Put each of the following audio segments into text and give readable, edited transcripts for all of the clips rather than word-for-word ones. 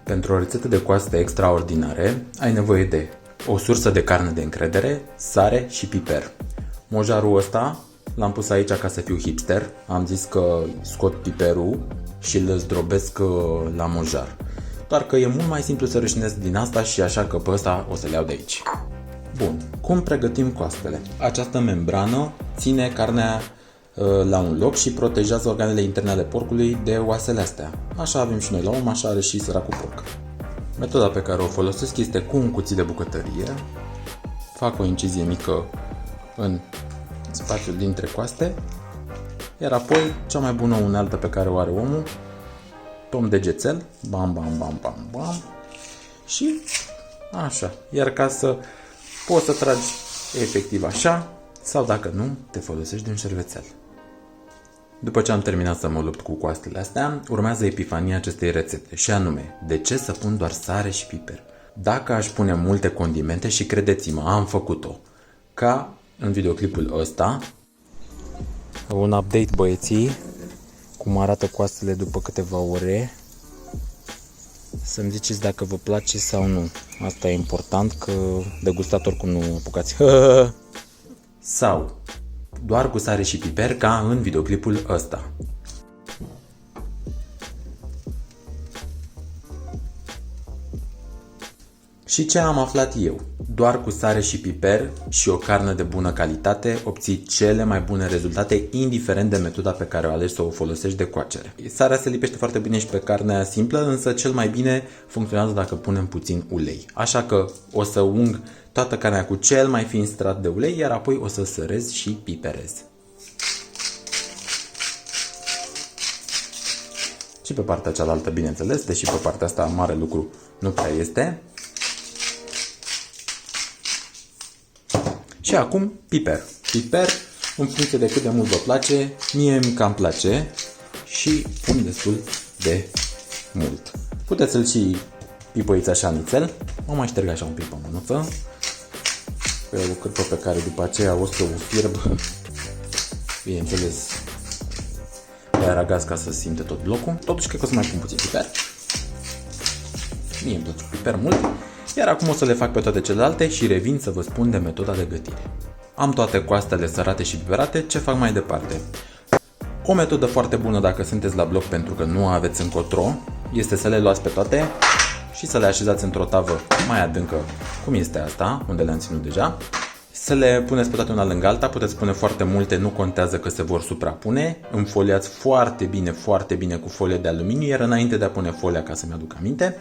Pentru o rețetă de coaste extraordinare, ai nevoie de o sursă de carne de încredere, sare și piper. Mojarul ăsta l-am pus aici ca să fiu hipster. Am zis că scot piperul și îl zdrobesc la mojar. Doar că e mult mai simplu să rășinesc din asta și așa că pe ăsta o să le iau de aici. Bun, cum pregătim coastele? Această membrană ține carnea la un loc și protejează organele interne ale porcului de oasele astea. Așa avem și noi la om, așa are și săracul porc. Metoda pe care o folosesc este cu un cuțit de bucătărie. Fac o incizie mică în spațiul dintre coaste, iar apoi cea mai bună unealtă pe care o are omul, tom de gețel, bam, bam, bam, bam, bam, și așa. Iar ca să poți să tragi efectiv așa, sau dacă nu, te folosești de un șervețel. După ce am terminat să mă lupt cu coastele astea, urmează epifania acestei rețete, și anume, de ce să pun doar sare și piper? Dacă aș pune multe condimente, și credeți-mă, am făcut-o, ca în videoclipul ăsta. Un update, băieții, cum arată coastele după câteva ore. Să-mi ziceți dacă vă place sau nu. Asta e important, că degustator cum nu apucați. Sau doar cu sare și piper, ca în videoclipul ăsta. Și ce am aflat eu? Doar cu sare și piper și o carne de bună calitate obții cele mai bune rezultate, indiferent de metoda pe care o alegi să o folosești de coacere. Sarea se lipește foarte bine și pe carnea simplă, însă cel mai bine funcționează dacă punem puțin ulei. Așa că o să ung toată carnea cu cel mai fin strat de ulei, iar apoi o să sărez și piperez. Și pe partea cealaltă, bineînțeles, deși pe partea asta mare lucru nu prea este. Și acum piper. Piper în funcție de cât de mult vă place. Mie îmi cam place și pun destul de mult. Puteți să-l și pipăiți așa nițel. Mă mai șterg așa un pic pe mânuță. Pe o cârpă pe care după aceea o să o fierb. Bineînțeles, pe aragaz ca să simte tot blocul. Totuși cred că o să mai pun puțin piper. Mie îmi place piper mult. Iar acum o să le fac pe toate celelalte și revin să vă spun de metoda de gătire. Am toate coastele sărate și piperate, ce fac mai departe? O metodă foarte bună dacă sunteți la bloc pentru că nu aveți încotro, este să le luați pe toate și să le așezați într-o tavă mai adâncă, cum este asta, unde le-am ținut deja. Să le puneți pe toate una lângă alta, puteți pune foarte multe, nu contează că se vor suprapune. Înfoliați foarte bine cu folie de aluminiu, iar înainte de a pune folia, ca să-mi aduc aminte,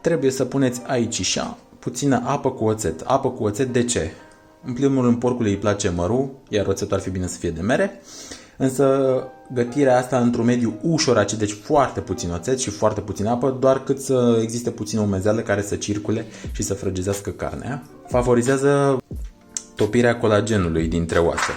trebuie să puneți aici așa puțină apă cu oțet. Apă cu oțet de ce? În primul rând, porcului îi place mărul, iar oțetul ar fi bine să fie de mere. Însă gătirea asta într-un mediu ușor acid, deci foarte puțin oțet și foarte puțin apă, doar cât să existe puțină umezeală care să circule și să frăgezească carnea. Favorizează topirea colagenului dintre oase.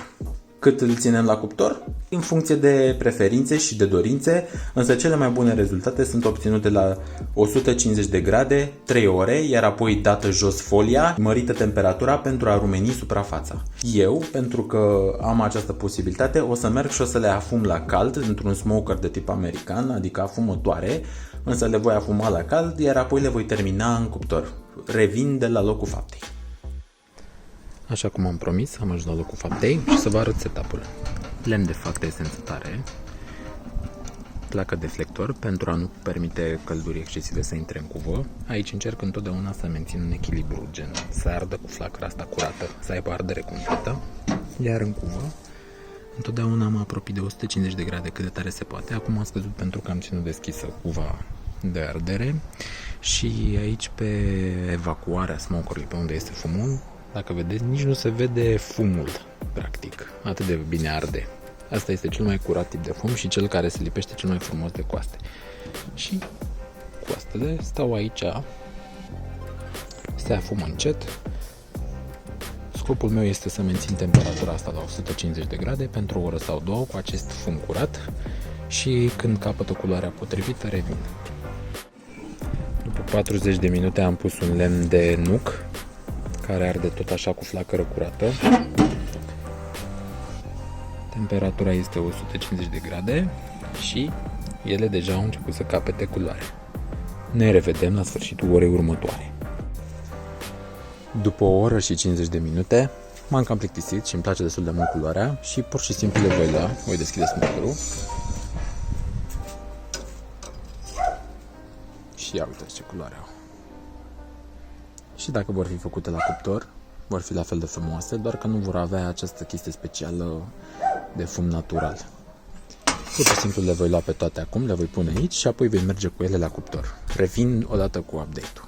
Cât îl ținem la cuptor? În funcție de preferințe și de dorințe, însă cele mai bune rezultate sunt obținute la 150 de grade, 3 ore, iar apoi dată jos folia, mărită temperatura pentru a rumeni suprafața. Eu, pentru că am această posibilitate, o să merg și o să le afum la cald într-un smoker de tip american, adică afumătoare, însă le voi afuma la cald, iar apoi le voi termina în cuptor. Revin de la locul faptei. Așa cum am promis, am ajuns la locul faptei și să vă arăt setup-ul. Lemn de fac de esență tare, placă deflector pentru a nu permite călduri excesive să intre în cuvă. Aici încerc întotdeauna să mențin un echilibru, gen să ardă cu flacăra asta curată, să aibă ardere completă, iar în cuvă întotdeauna mă apropii de 150 de grade cât de tare se poate. Acum am scăzut pentru că am ținut deschisă cuva de ardere și aici pe evacuarea smokerului, pe unde este fumul, dacă vedeți, nici nu se vede fumul, practic. Atât de bine arde. Asta este cel mai curat tip de fum și cel care se lipește cel mai frumos de coaste. Și coastele stau aici, se afumă încet. Scopul meu este să mențin temperatura asta la 150 de grade pentru o oră sau două cu acest fum curat și când capătă culoarea potrivită revin. După 40 de minute am pus un lemn de nuc care arde tot așa cu flacără curată. Temperatura este 150 de grade și ele deja au început să capete culoare. Ne revedem la sfârșitul orei următoare. După o oră și 50 de minute, m-am cam plictisit și îmi place destul de mult culoarea și pur și simplu le voi lua. Voi deschide smucărul. Și ia uite ce culoare au. Și dacă vor fi făcute la cuptor, vor fi la fel de frumoase, doar că nu vor avea această chestie specială de fum natural. Pur și simplu le voi lua pe toate acum, le voi pune aici și apoi voi merge cu ele la cuptor. Revin odată cu update-ul.